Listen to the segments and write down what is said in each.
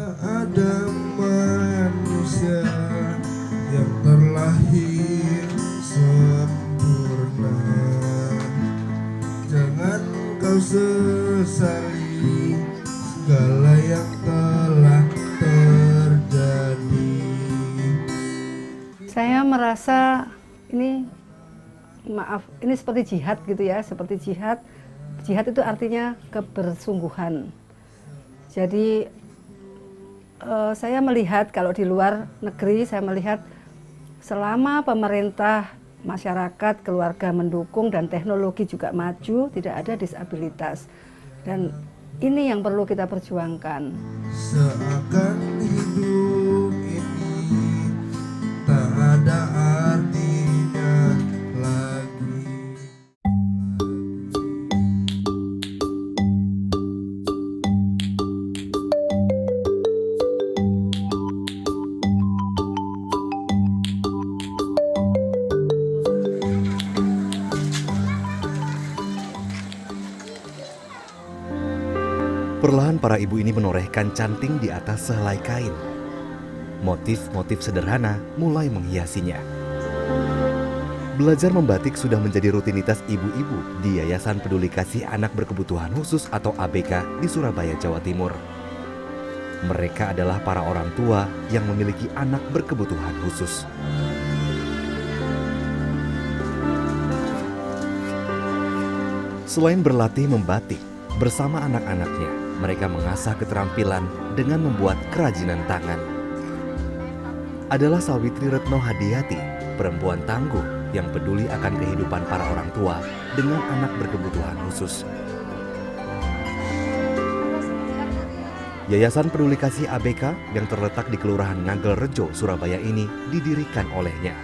Tak ada manusia yang terlahir sempurna. Jangan kau sesali segala yang telah terjadi. Saya merasa ini, maaf, ini seperti jihad gitu ya, seperti jihad. Jihad itu artinya kebersungguhan. Jadi saya melihat kalau di luar negeri, saya melihat selama pemerintah, masyarakat, keluarga mendukung dan teknologi juga maju, tidak ada disabilitas. Dan ini yang perlu kita perjuangkan. Seakan hidup ini tak ada artinya lagi. Perlahan para ibu ini menorehkan canting di atas sehelai kain. Motif-motif sederhana mulai menghiasinya. Belajar membatik sudah menjadi rutinitas ibu-ibu di Yayasan Peduli Kasih Anak Berkebutuhan Khusus atau ABK di Surabaya, Jawa Timur. Mereka adalah para orang tua yang memiliki anak berkebutuhan khusus. Selain berlatih membatik, bersama anak-anaknya, mereka mengasah keterampilan dengan membuat kerajinan tangan. Adalah Sawitri Retno Hadiyati, perempuan tangguh yang peduli akan kehidupan para orang tua dengan anak berkebutuhan khusus. Yayasan Peduli Kasih ABK yang terletak di Kelurahan Ngagel Rejo, Surabaya ini didirikan olehnya.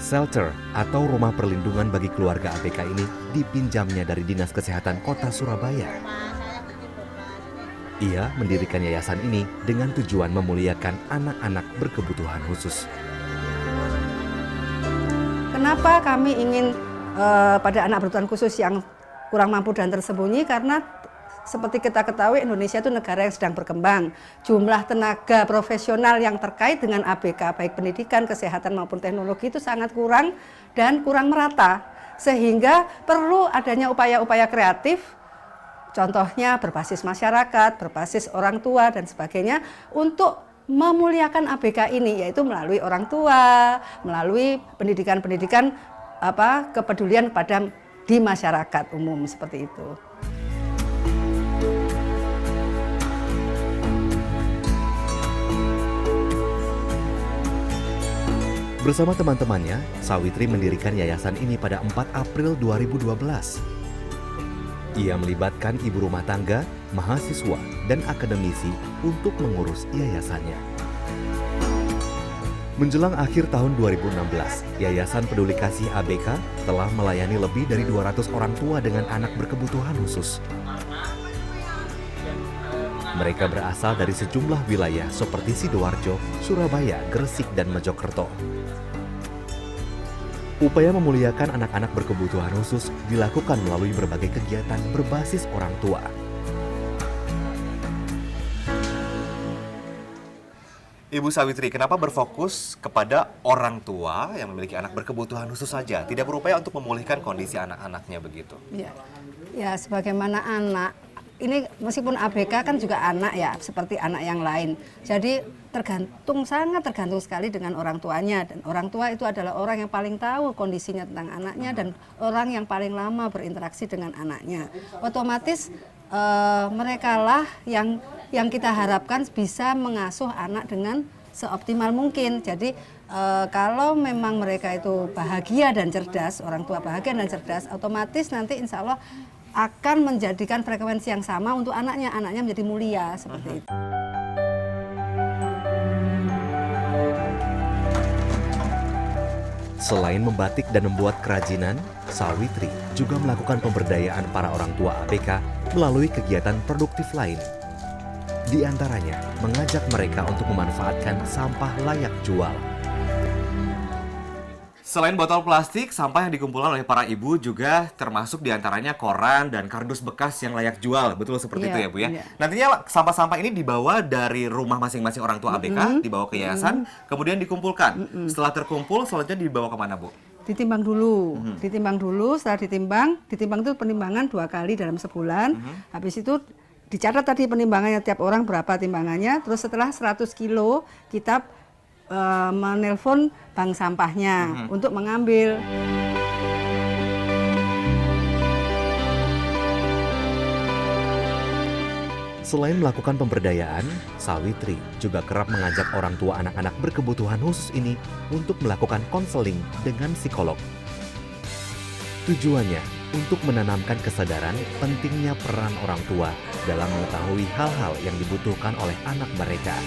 Shelter atau rumah perlindungan bagi keluarga ABK ini dipinjamnya dari Dinas Kesehatan Kota Surabaya. Ia mendirikan yayasan ini dengan tujuan memuliakan anak-anak berkebutuhan khusus. Kenapa kami ingin pada anak berkebutuhan khusus yang kurang mampu dan tersembunyi? Karena seperti kita ketahui Indonesia itu negara yang sedang berkembang. Jumlah tenaga profesional yang terkait dengan ABK, baik pendidikan, kesehatan maupun teknologi itu sangat kurang dan kurang merata. Sehingga perlu adanya upaya-upaya kreatif, contohnya berbasis masyarakat, berbasis orang tua dan sebagainya untuk memuliakan ABK ini, yaitu melalui orang tua, melalui pendidikan-pendidikan kepedulian pada di masyarakat umum seperti itu. Bersama teman-temannya, Sawitri mendirikan yayasan ini pada 4 April 2012. Ia melibatkan ibu rumah tangga, mahasiswa, dan akademisi untuk mengurus yayasannya. Menjelang akhir tahun 2016, Yayasan Peduli Kasih ABK telah melayani lebih dari 200 orang tua dengan anak berkebutuhan khusus. Mereka berasal dari sejumlah wilayah seperti Sidoarjo, Surabaya, Gresik, dan Mojokerto. Upaya memuliakan anak-anak berkebutuhan khusus dilakukan melalui berbagai kegiatan berbasis orang tua. Ibu Sawitri, kenapa berfokus kepada orang tua yang memiliki anak berkebutuhan khusus saja? Tidak berupaya untuk memulihkan kondisi anak-anaknya begitu? Ya, sebagaimana anak, ini meskipun ABK kan juga anak ya, seperti anak yang lain. Jadi sangat tergantung sekali dengan orang tuanya. Dan orang tua itu adalah orang yang paling tahu kondisinya tentang anaknya dan orang yang paling lama berinteraksi dengan anaknya. Otomatis merekalah yang kita harapkan bisa mengasuh anak dengan seoptimal mungkin. Jadi kalau memang mereka itu bahagia dan cerdas, orang tua bahagia dan cerdas, otomatis nanti insya Allah akan menjadikan frekuensi yang sama untuk anaknya menjadi mulia seperti itu. Selain membatik dan membuat kerajinan, Sawitri juga melakukan pemberdayaan para orang tua ABK melalui kegiatan produktif lain. Di antaranya, mengajak mereka untuk memanfaatkan sampah layak jual. Selain botol plastik, sampah yang dikumpulkan oleh para ibu juga termasuk diantaranya koran dan kardus bekas yang layak jual. Betul seperti itu ya Bu ya? Iya. Nantinya sampah-sampah ini dibawa dari rumah masing-masing orang tua ABK, dibawa ke yayasan, kemudian dikumpulkan. Setelah terkumpul, selanjutnya dibawa kemana Bu? Ditimbang dulu, ditimbang dulu. Setelah ditimbang itu penimbangan 2 kali dalam sebulan. Habis itu dicatat tadi penimbangannya tiap orang berapa timbangannya. Terus setelah 100 kilo kita menelpon bank sampahnya untuk mengambil. Selain melakukan pemberdayaan, Sawitri juga kerap mengajak orang tua anak-anak berkebutuhan khusus ini untuk melakukan konseling dengan psikolog. Tujuannya untuk menanamkan kesadaran pentingnya peran orang tua dalam mengetahui hal-hal yang dibutuhkan oleh anak mereka.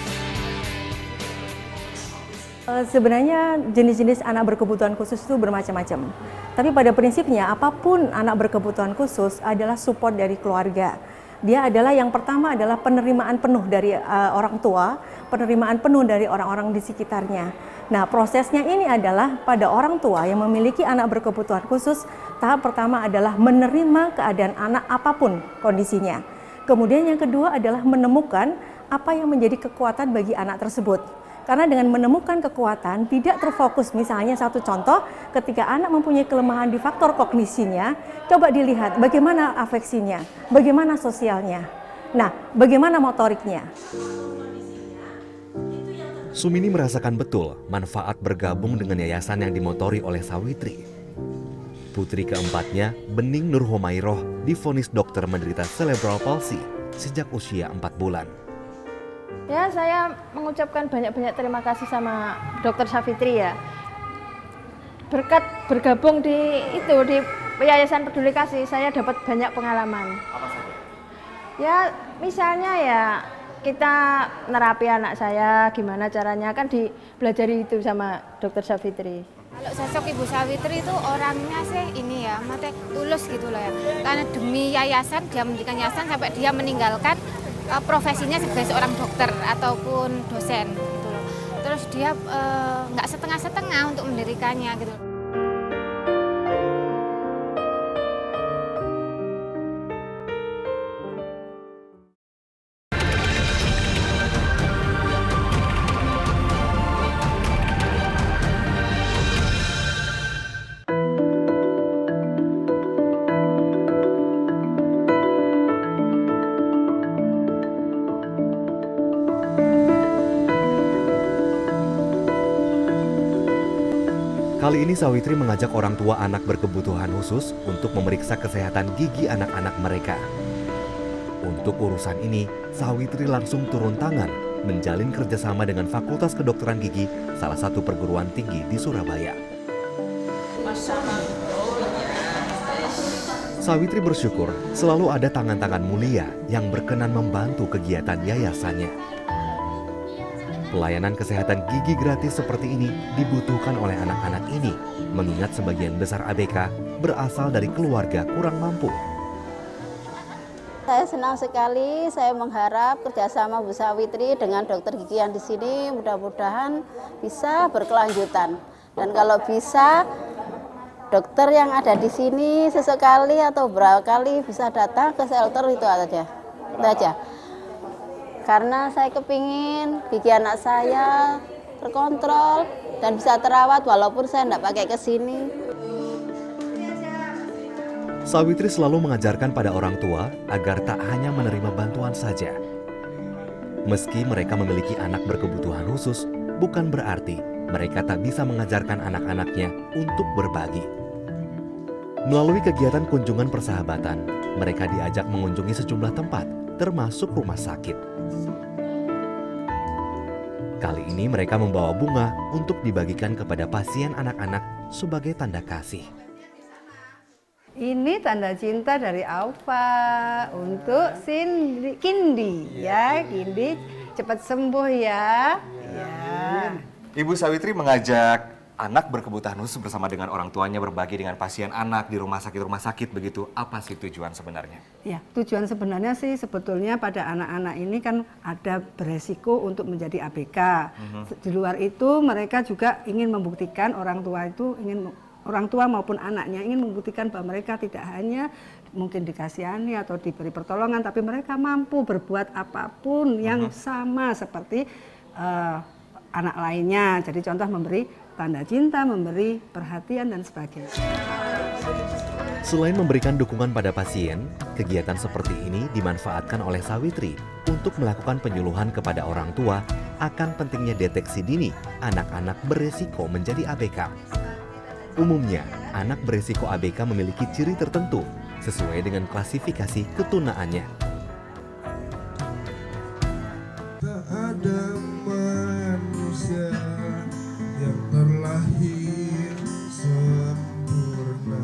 Sebenarnya jenis-jenis anak berkebutuhan khusus itu bermacam-macam. Tapi pada prinsipnya apapun anak berkebutuhan khusus adalah support dari keluarga. Dia adalah yang pertama adalah penerimaan penuh dari orang tua, penerimaan penuh dari orang-orang di sekitarnya. Nah, prosesnya ini adalah pada orang tua yang memiliki anak berkebutuhan khusus, tahap pertama adalah menerima keadaan anak apapun kondisinya. Kemudian yang kedua adalah menemukan apa yang menjadi kekuatan bagi anak tersebut. Karena dengan menemukan kekuatan, tidak terfokus, misalnya satu contoh, ketika anak mempunyai kelemahan di faktor kognisinya, coba dilihat bagaimana afeksinya, bagaimana sosialnya, nah bagaimana motoriknya. Sumini merasakan betul manfaat bergabung dengan yayasan yang dimotori oleh Sawitri. Putri keempatnya, Bening Nur Homairoh, divonis dokter menderita cerebral palsy sejak usia 4 bulan. Ya, saya mengucapkan banyak-banyak terima kasih sama Dokter Sawitri ya. Berkat bergabung di Yayasan Peduli Kasih, saya dapat banyak pengalaman. Apa saja? Ya, misalnya ya kita nerapi anak saya, gimana caranya, kan dipelajari itu sama Dokter Sawitri. Kalau sosok Ibu Sawitri itu orangnya sih ini ya, mati tulus gitu loh ya. Karena demi yayasan, dia mendirikan yayasan sampai dia meninggalkan profesinya sebagai seorang dokter ataupun dosen gitu loh. Terus dia nggak setengah-setengah untuk mendirikannya gitu. Kali ini Sawitri mengajak orang tua anak berkebutuhan khusus untuk memeriksa kesehatan gigi anak-anak mereka. Untuk urusan ini, Sawitri langsung turun tangan menjalin kerjasama dengan Fakultas Kedokteran Gigi, salah satu perguruan tinggi di Surabaya. Sawitri bersyukur selalu ada tangan-tangan mulia yang berkenan membantu kegiatan yayasannya. Pelayanan kesehatan gigi gratis seperti ini dibutuhkan oleh anak-anak ini, mengingat sebagian besar ABK berasal dari keluarga kurang mampu. Saya senang sekali, saya mengharap kerjasama Bu Sawitri dengan dokter gigi yang di sini mudah-mudahan bisa berkelanjutan. Dan kalau bisa, dokter yang ada di sini sesekali atau berapa kali bisa datang ke shelter itu aja. Itu aja. Karena saya kepingin gigi anak saya terkontrol dan bisa terawat walaupun saya tidak pakai ke sini. Sawitri selalu mengajarkan pada orang tua agar tak hanya menerima bantuan saja. Meski mereka memiliki anak berkebutuhan khusus, bukan berarti mereka tak bisa mengajarkan anak-anaknya untuk berbagi. Melalui kegiatan kunjungan persahabatan, mereka diajak mengunjungi sejumlah tempat, termasuk rumah sakit. Kali ini mereka membawa bunga untuk dibagikan kepada pasien anak-anak sebagai tanda kasih. Ini tanda cinta dari Alfa untuk Kindi ya, Kindi cepat sembuh ya. Ya. Ibu Sawitri mengajak anak berkebutuhan khusus bersama dengan orang tuanya berbagi dengan pasien anak di rumah sakit begitu. Apa sih tujuan sebenarnya? Ya, tujuan sebenarnya sih sebetulnya pada anak-anak ini kan ada beresiko untuk menjadi ABK. Di luar itu mereka juga ingin membuktikan orang tua maupun anaknya ingin membuktikan bahwa mereka tidak hanya mungkin dikasihani atau diberi pertolongan, tapi mereka mampu berbuat apapun yang sama seperti anak lainnya. Jadi contoh memberi tanda cinta, memberi perhatian dan sebagainya. Selain memberikan dukungan pada pasien, kegiatan seperti ini dimanfaatkan oleh Sawitri untuk melakukan penyuluhan kepada orang tua akan pentingnya deteksi dini anak-anak beresiko menjadi ABK. Umumnya, anak beresiko ABK memiliki ciri tertentu sesuai dengan klasifikasi ketunaannya. Tak ada manusia yang terlahir sempurna.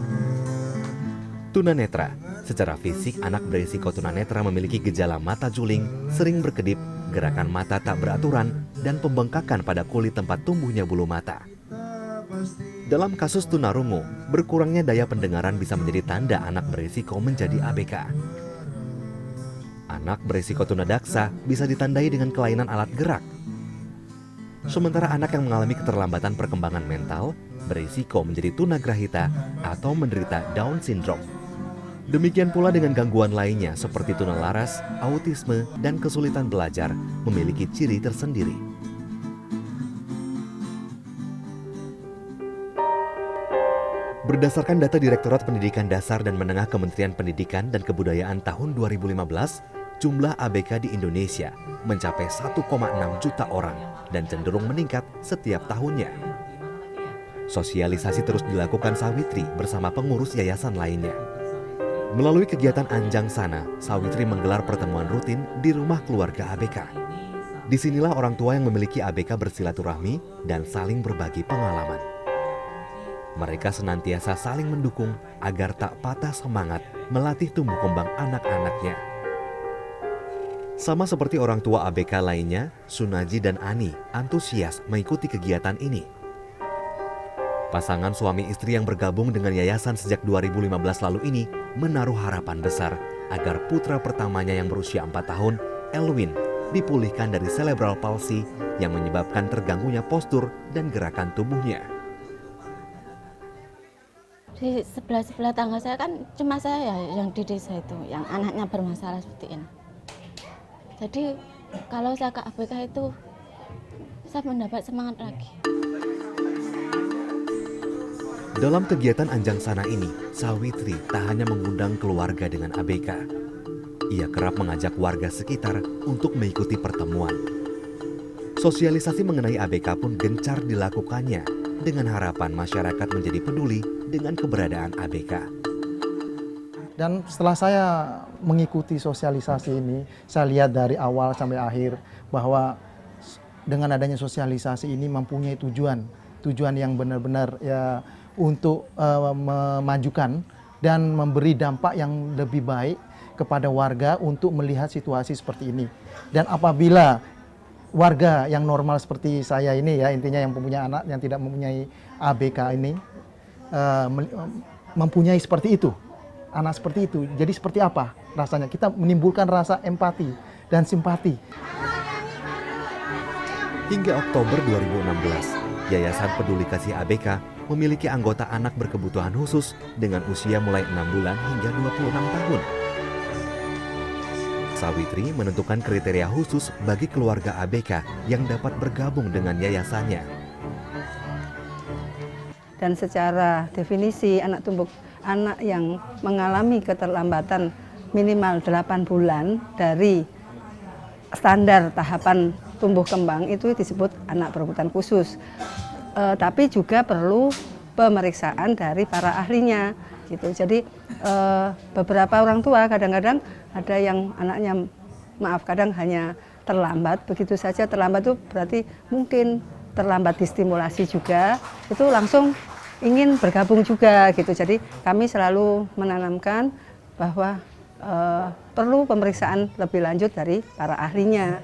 Tunanetra. Secara fisik, anak berisiko tunanetra memiliki gejala mata juling, sering berkedip, gerakan mata tak beraturan, dan pembengkakan pada kulit tempat tumbuhnya bulu mata. Dalam kasus tunarungu, berkurangnya daya pendengaran bisa menjadi tanda anak berisiko menjadi ABK. Anak berisiko tunadaksa bisa ditandai dengan kelainan alat gerak. Sementara anak yang mengalami keterlambatan perkembangan mental berisiko menjadi tunagrahita atau menderita Down syndrome. Demikian pula dengan gangguan lainnya seperti tunalaras, autisme, dan kesulitan belajar memiliki ciri tersendiri. Berdasarkan data Direktorat Pendidikan Dasar dan Menengah Kementerian Pendidikan dan Kebudayaan tahun 2015, jumlah ABK di Indonesia mencapai 1,6 juta orang dan cenderung meningkat setiap tahunnya. Sosialisasi terus dilakukan Sawitri bersama pengurus yayasan lainnya. Melalui kegiatan Anjang Sana, Sawitri menggelar pertemuan rutin di rumah keluarga ABK. Disinilah orang tua yang memiliki ABK bersilaturahmi dan saling berbagi pengalaman. Mereka senantiasa saling mendukung agar tak patah semangat melatih tumbuh kembang anak-anaknya. Sama seperti orang tua ABK lainnya, Sunaji dan Ani antusias mengikuti kegiatan ini. Pasangan suami istri yang bergabung dengan yayasan sejak 2015 lalu ini menaruh harapan besar agar putra pertamanya yang berusia 4 tahun, Elwin, dipulihkan dari cerebral palsy yang menyebabkan terganggunya postur dan gerakan tubuhnya. Di sebelah tangga saya kan cuma saya yang di desa itu, yang anaknya bermasalah seperti ini. Jadi kalau saya ke ABK itu, saya mendapat semangat lagi. Dalam kegiatan Anjang Sana ini, Sawitri tak hanya mengundang keluarga dengan ABK. Ia kerap mengajak warga sekitar untuk mengikuti pertemuan. Sosialisasi mengenai ABK pun gencar dilakukannya dengan harapan masyarakat menjadi peduli dengan keberadaan ABK. Dan setelah saya mengikuti sosialisasi ini, saya lihat dari awal sampai akhir bahwa dengan adanya sosialisasi ini mempunyai tujuan yang benar-benar ya untuk memajukan dan memberi dampak yang lebih baik kepada warga untuk melihat situasi seperti ini. Dan apabila warga yang normal seperti saya ini ya, intinya yang mempunyai anak yang tidak mempunyai ABK ini mempunyai seperti itu, anak seperti itu, jadi seperti apa rasanya? Kita menimbulkan rasa empati dan simpati. Hingga Oktober 2016, Yayasan Peduli Kasih ABK memiliki anggota anak berkebutuhan khusus dengan usia mulai 6 bulan hingga 26 tahun. Sawitri menentukan kriteria khusus bagi keluarga ABK yang dapat bergabung dengan yayasannya. Dan secara definisi anak yang mengalami keterlambatan minimal 8 bulan dari standar tahapan tumbuh kembang itu disebut anak berkebutuhan khusus. Tapi juga perlu pemeriksaan dari para ahlinya gitu. Jadi beberapa orang tua kadang-kadang ada yang anaknya kadang hanya terlambat begitu saja. Terlambat itu berarti mungkin terlambat distimulasi juga, itu langsung ingin bergabung juga gitu. Jadi kami selalu menanamkan bahwa perlu pemeriksaan lebih lanjut dari para ahlinya.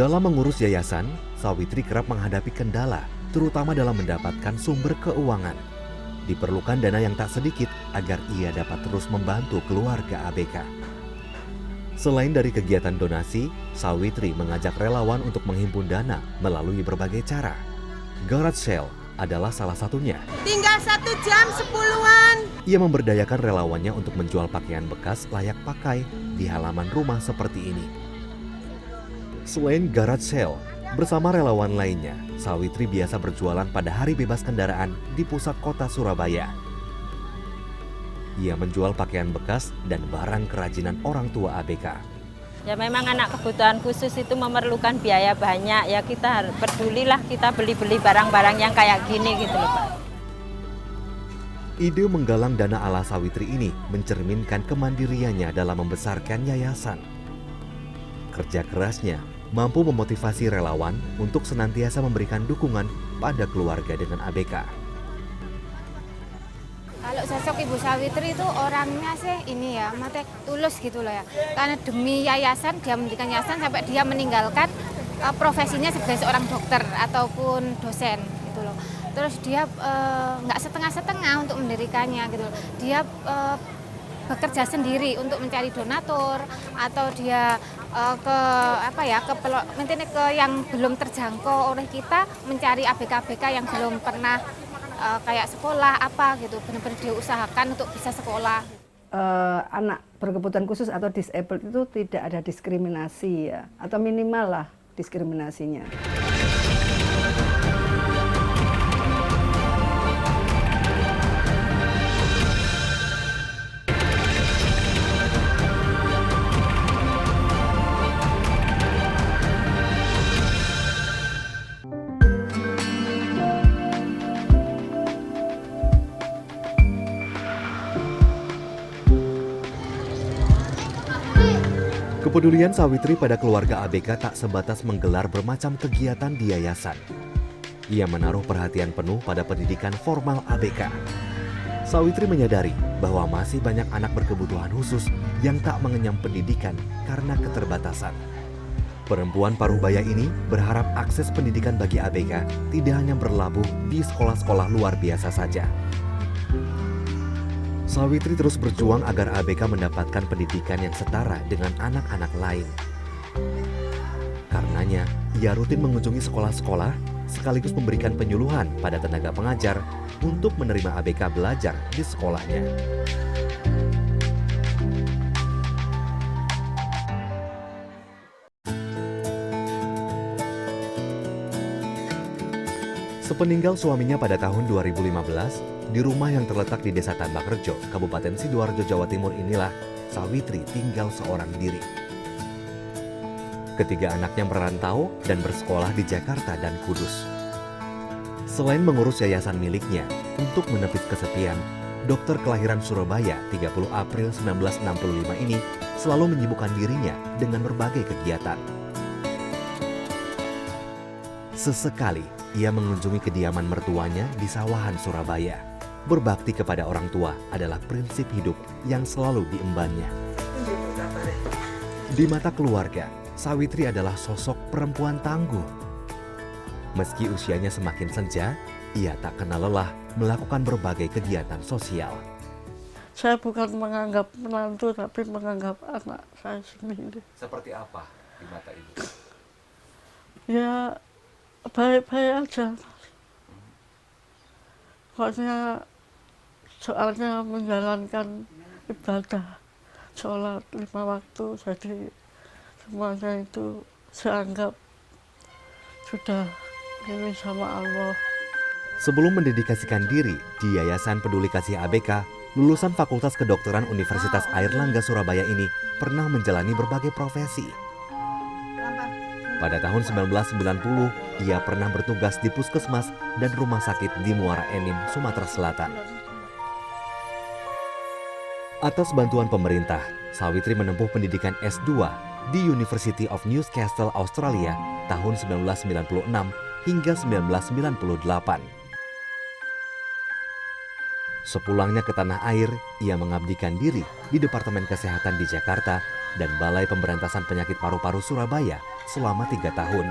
Dalam mengurus yayasan, Sawitri kerap menghadapi kendala, terutama dalam mendapatkan sumber keuangan. Diperlukan dana yang tak sedikit agar ia dapat terus membantu keluarga ABK. Selain dari kegiatan donasi, Sawitri mengajak relawan untuk menghimpun dana melalui berbagai cara. Garage Sale adalah salah satunya. Tinggal 1 jam 10-an. Ia memberdayakan relawannya untuk menjual pakaian bekas layak pakai di halaman rumah seperti ini. Selain Garage Sale, bersama relawan lainnya, Sawitri biasa berjualan pada hari bebas kendaraan di pusat kota Surabaya. Ia menjual pakaian bekas dan barang kerajinan orang tua ABK. Ya memang anak kebutuhan khusus itu memerlukan biaya banyak, ya kita harus pedulilah, kita beli-beli barang-barang yang kayak gini gitu loh Pak. Ide menggalang dana ala Sawitri ini mencerminkan kemandiriannya dalam membesarkan yayasan. Kerja kerasnya mampu memotivasi relawan untuk senantiasa memberikan dukungan pada keluarga dengan ABK. Kalau sosok Ibu Sawitri itu orangnya sih ini ya, mate tulus gitu loh ya. Karena demi yayasan, dia mendirikan yayasan sampai dia meninggalkan profesinya sebagai seorang dokter ataupun dosen gitu loh. Terus dia nggak setengah-setengah untuk mendirikannya gitu loh. Dia bekerja sendiri untuk mencari donatur atau dia ke yang belum terjangkau oleh kita, mencari ABK-ABK yang belum pernah kayak sekolah apa gitu, benar-benar dia usahakan untuk bisa sekolah. Anak berkebutuhan khusus atau disabled itu tidak ada diskriminasi ya, atau minimal lah diskriminasinya. Kepedulian Sawitri pada keluarga ABK tak sebatas menggelar bermacam kegiatan di yayasan. Ia menaruh perhatian penuh pada pendidikan formal ABK. Sawitri menyadari bahwa masih banyak anak berkebutuhan khusus yang tak mengenyam pendidikan karena keterbatasan. Perempuan Parubaya ini berharap akses pendidikan bagi ABK tidak hanya berlabuh di sekolah-sekolah luar biasa saja. Sawitri terus berjuang agar ABK mendapatkan pendidikan yang setara dengan anak-anak lain. Karenanya, ia rutin mengunjungi sekolah-sekolah sekaligus memberikan penyuluhan pada tenaga pengajar untuk menerima ABK belajar di sekolahnya. Sepeninggal suaminya pada tahun 2015, di rumah yang terletak di Desa Tambakrejo, Kabupaten Sidoarjo, Jawa Timur inilah Sawitri tinggal seorang diri. Ketiga anaknya merantau dan bersekolah di Jakarta dan Kudus. Selain mengurus yayasan miliknya, untuk menepis kesepian, dokter kelahiran Surabaya 30 April 1965 ini selalu menyibukkan dirinya dengan berbagai kegiatan. Sesekali, ia mengunjungi kediaman mertuanya di Sawahan, Surabaya. Berbakti kepada orang tua adalah prinsip hidup yang selalu diembannya. Di mata keluarga, Sawitri adalah sosok perempuan tangguh. Meski usianya semakin senja, ia tak kenal lelah melakukan berbagai kegiatan sosial. Saya bukan menganggap menantu, tapi menganggap anak saya sendiri. Seperti apa di mata ibu? Ya, baik-baik aja. Pokoknya soalnya menjalankan ibadah, sholat 5 waktu, jadi semuanya itu saya anggap sudah ini sama Allah. Sebelum mendedikasikan diri di Yayasan Peduli Kasih ABK, lulusan Fakultas Kedokteran Universitas Airlangga Surabaya ini pernah menjalani berbagai profesi. Pada tahun 1990, ia pernah bertugas di puskesmas dan rumah sakit di Muara Enim, Sumatera Selatan. Atas bantuan pemerintah, Sawitri menempuh pendidikan S2 di University of Newcastle, Australia tahun 1996 hingga 1998. Sepulangnya ke tanah air, ia mengabdikan diri di Departemen Kesehatan di Jakarta dan Balai Pemberantasan Penyakit Paru-Paru Surabaya selama 3 tahun.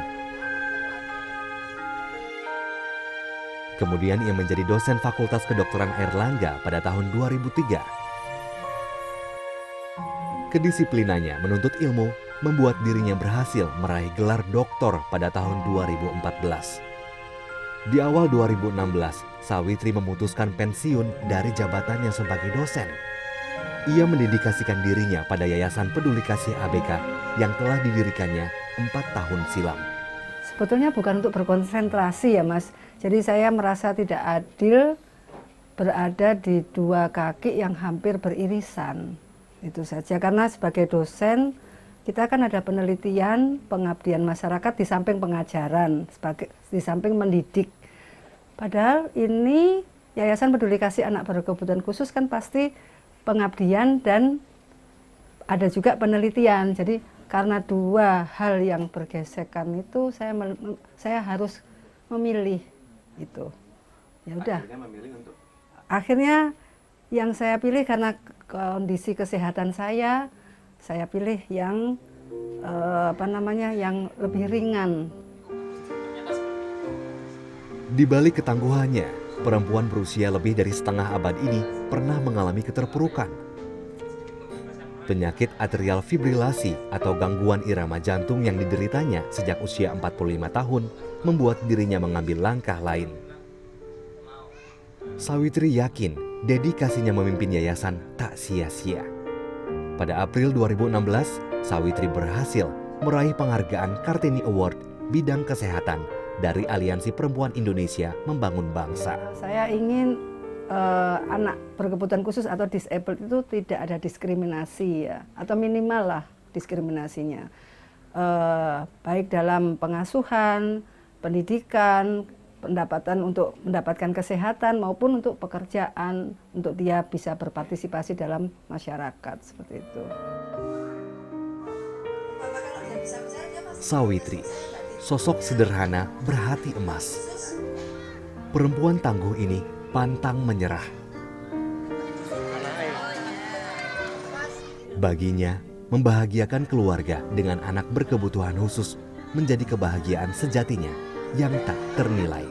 Kemudian ia menjadi dosen Fakultas Kedokteran Airlangga pada tahun 2003. Kedisiplinannya menuntut ilmu membuat dirinya berhasil meraih gelar doktor pada tahun 2014. Di awal 2016, Sawitri memutuskan pensiun dari jabatannya sebagai dosen. Ia mendedikasikan dirinya pada Yayasan Peduli Kasih ABK yang telah didirikannya 4 tahun silam. Sebetulnya bukan untuk berkonsentrasi ya Mas. Jadi saya merasa tidak adil berada di dua kaki yang hampir beririsan. Itu saja, karena sebagai dosen kita kan ada penelitian, pengabdian masyarakat di samping pengajaran, di samping mendidik. Padahal ini Yayasan Peduli Kasih Anak Berkebutuhan Khusus kan pasti pengabdian dan ada juga penelitian. Jadi karena dua hal yang bergesekan itu saya harus memilih itu. Ya udah. Akhirnya yang saya pilih karena kondisi kesehatan saya pilih yang yang lebih ringan. Di balik ketangguhannya, perempuan berusia lebih dari setengah abad ini pernah mengalami keterpurukan. Penyakit atrial fibrilasi atau gangguan irama jantung yang dideritanya sejak usia 45 tahun membuat dirinya mengambil langkah lain. Sawitri yakin dedikasinya memimpin yayasan tak sia-sia. Pada April 2016, Sawitri berhasil meraih penghargaan Kartini Award bidang kesehatan dari Aliansi Perempuan Indonesia Membangun Bangsa. Saya ingin anak berkebutuhan khusus atau disabled itu tidak ada diskriminasi ya, atau minimal lah diskriminasinya. Baik dalam pengasuhan, pendidikan, pendapatan untuk mendapatkan kesehatan maupun untuk pekerjaan, untuk dia bisa berpartisipasi dalam masyarakat seperti itu. Sawitri, sosok sederhana berhati emas. Perempuan tangguh ini pantang menyerah. Baginya, membahagiakan keluarga dengan anak berkebutuhan khusus menjadi kebahagiaan sejatinya yang tak ternilai.